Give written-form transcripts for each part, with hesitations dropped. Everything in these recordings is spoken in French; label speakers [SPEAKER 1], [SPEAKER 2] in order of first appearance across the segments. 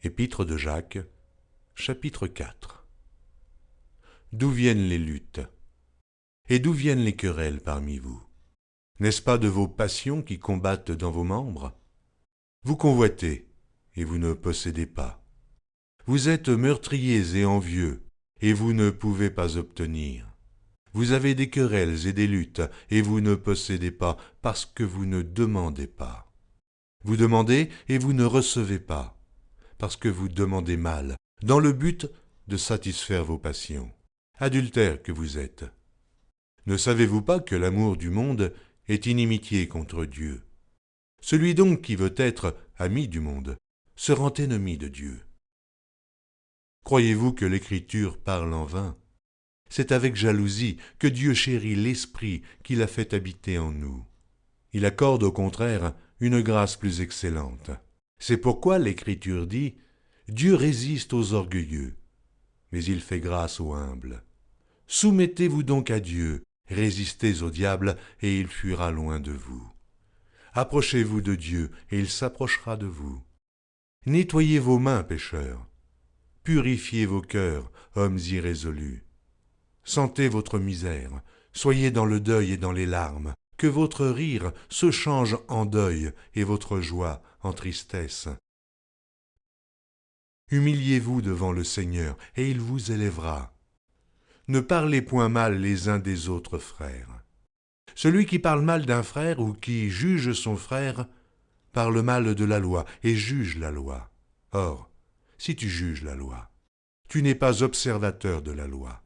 [SPEAKER 1] Épître de Jacques, chapitre 4. D'où viennent les luttes? Et d'où viennent les querelles parmi vous? N'est-ce pas de vos passions qui combattent dans vos membres? Vous convoitez, et vous ne possédez pas. Vous êtes meurtriers et envieux, et vous ne pouvez pas obtenir. Vous avez des querelles et des luttes, et vous ne possédez pas, parce que vous ne demandez pas. Vous demandez, et vous ne recevez pas, parce que vous demandez mal, dans le but de satisfaire vos passions. Adultères que vous êtes. Ne savez-vous pas que l'amour du monde est inimitié contre Dieu? Celui donc qui veut être ami du monde se rend ennemi de Dieu. Croyez-vous que l'Écriture parle en vain? C'est avec jalousie que Dieu chérit l'Esprit qu'il a fait habiter en nous. Il accorde au contraire une grâce plus excellente. C'est pourquoi l'Écriture dit « Dieu résiste aux orgueilleux, mais il fait grâce aux humbles. Soumettez-vous donc à Dieu, résistez au diable, et il fuira loin de vous. Approchez-vous de Dieu, et il s'approchera de vous. Nettoyez vos mains, pécheurs. Purifiez vos cœurs, hommes irrésolus. Sentez votre misère, soyez dans le deuil et dans les larmes, que votre rire se change en deuil et votre joie en tristesse. Humiliez-vous devant le Seigneur, et il vous élèvera. Ne parlez point mal les uns des autres frères. Celui qui parle mal d'un frère ou qui juge son frère parle mal de la loi et juge la loi. Or, si tu juges la loi, tu n'es pas observateur de la loi,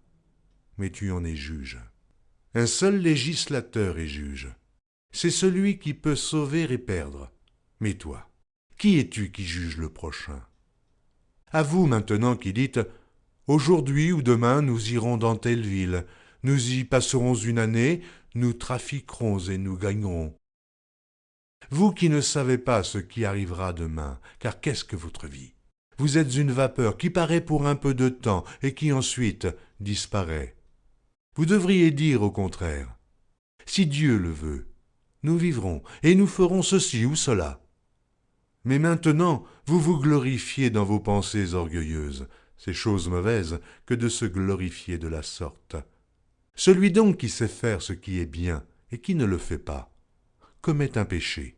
[SPEAKER 1] mais tu en es juge. Un seul législateur est juge. C'est celui qui peut sauver et perdre. Mais toi, qui es-tu qui juge le prochain? À vous maintenant qui dites « Aujourd'hui ou demain nous irons dans telle ville, nous y passerons une année, nous trafiquerons et nous gagnerons. » Vous qui ne savez pas ce qui arrivera demain, car qu'est-ce que votre vie? Vous êtes une vapeur qui paraît pour un peu de temps et qui ensuite disparaît. Vous devriez dire au contraire, si Dieu le veut, nous vivrons et nous ferons ceci ou cela. Mais maintenant, vous vous glorifiez dans vos pensées orgueilleuses. C'est chose mauvaise que de se glorifier de la sorte. Celui donc qui sait faire ce qui est bien et qui ne le fait pas, commet un péché.